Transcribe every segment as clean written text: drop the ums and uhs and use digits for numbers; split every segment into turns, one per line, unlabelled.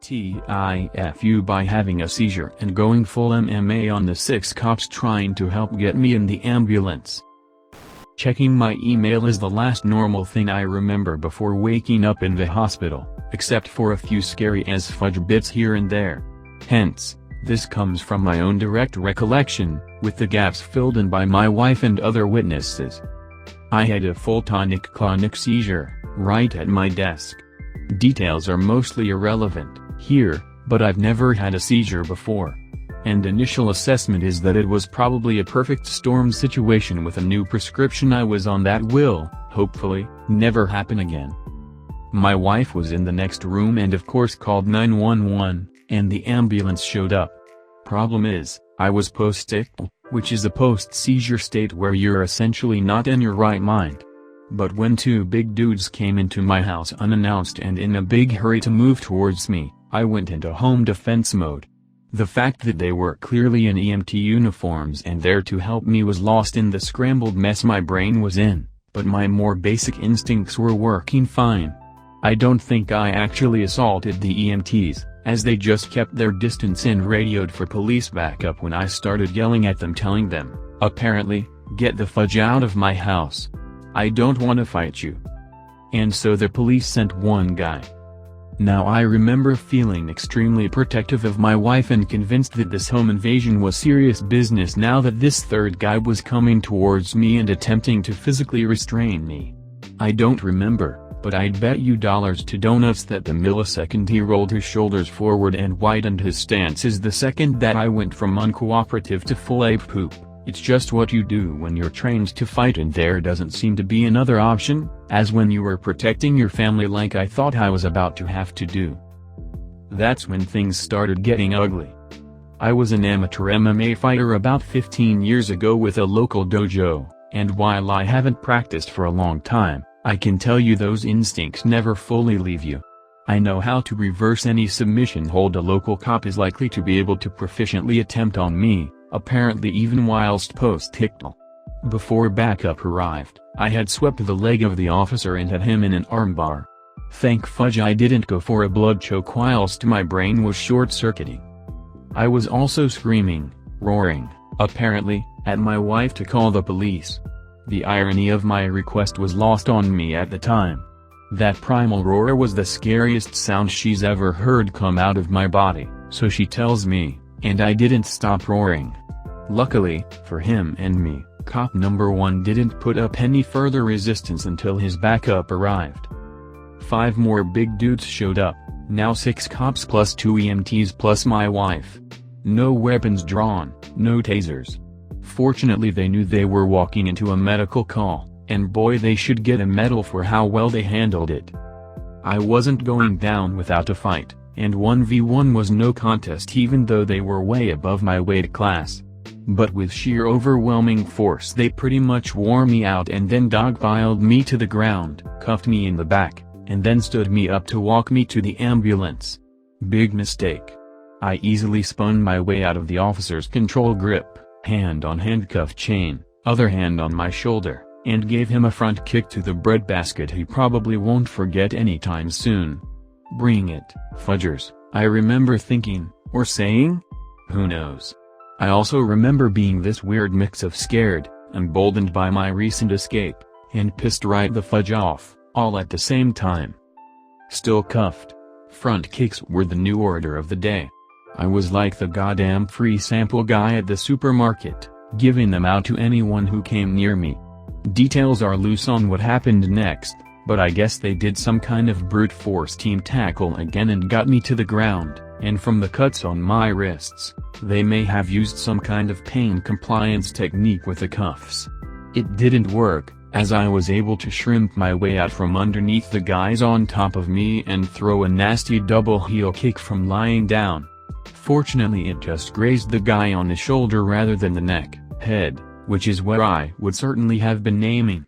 TIFU by having a seizure and going full MMA on the 6 cops trying to help get me in the ambulance. Checking my email is the last normal thing I remember before waking up in the hospital, except for a few scary as fudge bits here and there. Hence, this comes from my own direct recollection, with the gaps filled in by my wife and other witnesses. I had a full tonic-clonic seizure, right at my desk. Details are mostly irrelevant here, but I've never had a seizure before. And initial assessment is that it was probably a perfect storm situation with a new prescription I was on that will, hopefully, never happen again. My wife was in the next room and of course called 911, and the ambulance showed up. Problem is, I was post-TIFU, which is a post-seizure state where you're essentially not in your right mind. But when two big dudes came into my house unannounced and in a big hurry to move towards me, I went into home defense mode. The fact that they were clearly in EMT uniforms and there to help me was lost in the scrambled mess my brain was in, but my more basic instincts were working fine. I don't think I actually assaulted the EMTs, as they just kept their distance and radioed for police backup when I started yelling at them, telling them, apparently, "Get the fudge out of my house. I don't want to fight you." And so the police sent one guy. Now I remember feeling extremely protective of my wife and convinced that this home invasion was serious business now that this third guy was coming towards me and attempting to physically restrain me. I don't remember, but I'd bet you dollars to donuts that the millisecond he rolled his shoulders forward and widened his stance is the second that I went from uncooperative to full ape poop. It's just what you do when you're trained to fight and there doesn't seem to be another option, as when you were protecting your family like I thought I was about to have to do. That's when things started getting ugly. I was an amateur MMA fighter about 15 years ago with a local dojo, and while I haven't practiced for a long time, I can tell you those instincts never fully leave you. I know how to reverse any submission hold a local cop is likely to be able to proficiently attempt on me, apparently even whilst post-TIFU. Before backup arrived, I had swept the leg of the officer and had him in an armbar. Thank fudge I didn't go for a blood choke whilst my brain was short-circuiting. I was also screaming, roaring, apparently, at my wife to call the police. The irony of my request was lost on me at the time. That primal roar was the scariest sound she's ever heard come out of my body, so she tells me, and I didn't stop roaring. Luckily, for him and me, cop number 1 didn't put up any further resistance until his backup arrived. 5 more big dudes showed up, now 6 cops plus 2 EMTs plus my wife. No weapons drawn, no tasers. Fortunately they knew they were walking into a medical call, and boy they should get a medal for how well they handled it. I wasn't going down without a fight, and 1v1 was no contest even though they were way above my weight class. But with sheer overwhelming force they pretty much wore me out and then dogpiled me to the ground, cuffed me in the back, and then stood me up to walk me to the ambulance. Big mistake. I easily spun my way out of the officer's control grip, hand on handcuff chain, other hand on my shoulder, and gave him a front kick to the breadbasket he probably won't forget anytime soon. Bring it, fudgers, I remember thinking, or saying? Who knows? I also remember being this weird mix of scared, emboldened by my recent escape, and pissed right the fudge off, all at the same time. Still cuffed. Front kicks were the new order of the day. I was like the goddamn free sample guy at the supermarket, giving them out to anyone who came near me. Details are loose on what happened next, but I guess they did some kind of brute force team tackle again and got me to the ground, and from the cuts on my wrists, they may have used some kind of pain compliance technique with the cuffs. It didn't work, as I was able to shrimp my way out from underneath the guys on top of me and throw a nasty double heel kick from lying down. Fortunately it just grazed the guy on the shoulder rather than the neck, head, which is where I would certainly have been aiming.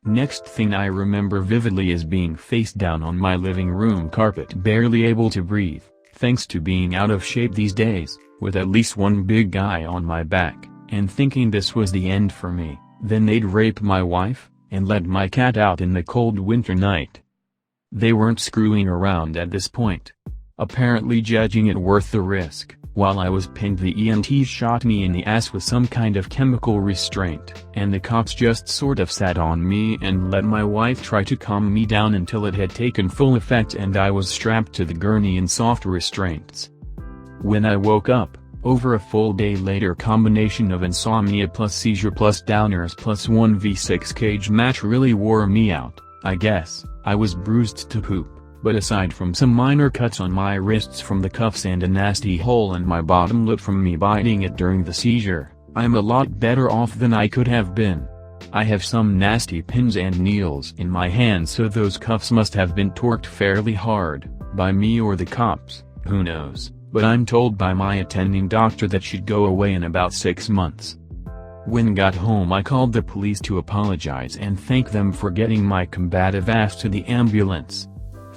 Next thing I remember vividly is being face down on my living room carpet, barely able to breathe, thanks to being out of shape these days, with at least one big guy on my back, and thinking this was the end for me. Then they'd rape my wife, and let my cat out in the cold winter night. They weren't screwing around at this point. apparently judging it worth the risk. While I was pinned, the EMT shot me in the ass with some kind of chemical restraint, and the cops just sort of sat on me and let my wife try to calm me down until it had taken full effect and I was strapped to the gurney in soft restraints. When I woke up, over a full day later, combination of insomnia plus seizure plus downers plus 1v6 cage match really wore me out, I guess. I was bruised to poop, but aside from some minor cuts on my wrists from the cuffs and a nasty hole in my bottom lip from me biting it during the seizure, I'm a lot better off than I could have been. I have some nasty pins and needles in my hands, so those cuffs must have been torqued fairly hard, by me or the cops, who knows. But I'm told by my attending doctor that she'd go away in about 6 months. When got home, I called the police to apologize and thank them for getting my combative ass to the ambulance.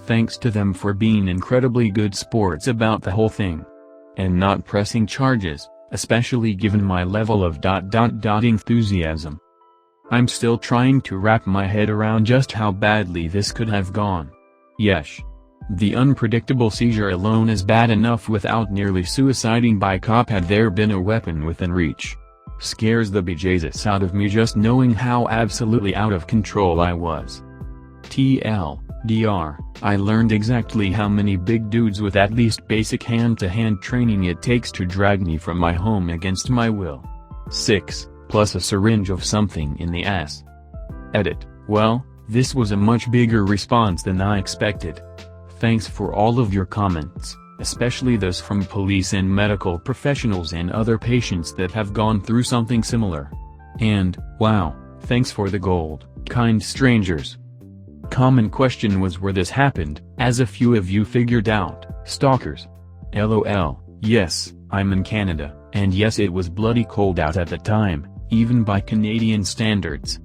Thanks to them for being incredibly good sports about the whole thing. And not pressing charges, especially given my level of enthusiasm. I'm still trying to wrap my head around just how badly this could have gone. Yesh. The unpredictable seizure alone is bad enough without nearly suiciding by cop had there been a weapon within reach. Scares the bejesus out of me just knowing how absolutely out of control I was. TLDR, I learned exactly how many big dudes with at least basic hand-to-hand training it takes to drag me from my home against my will. 6, plus a syringe of something in the ass. Edit, well, this was a much bigger response than I expected. Thanks for all of your comments, especially those from police and medical professionals and other patients that have gone through something similar. And, wow, thanks for the gold, kind strangers. Common question was where this happened, as a few of you figured out, stalkers. LOL, yes, I'm in Canada, and yes, it was bloody cold out at the time, even by Canadian standards.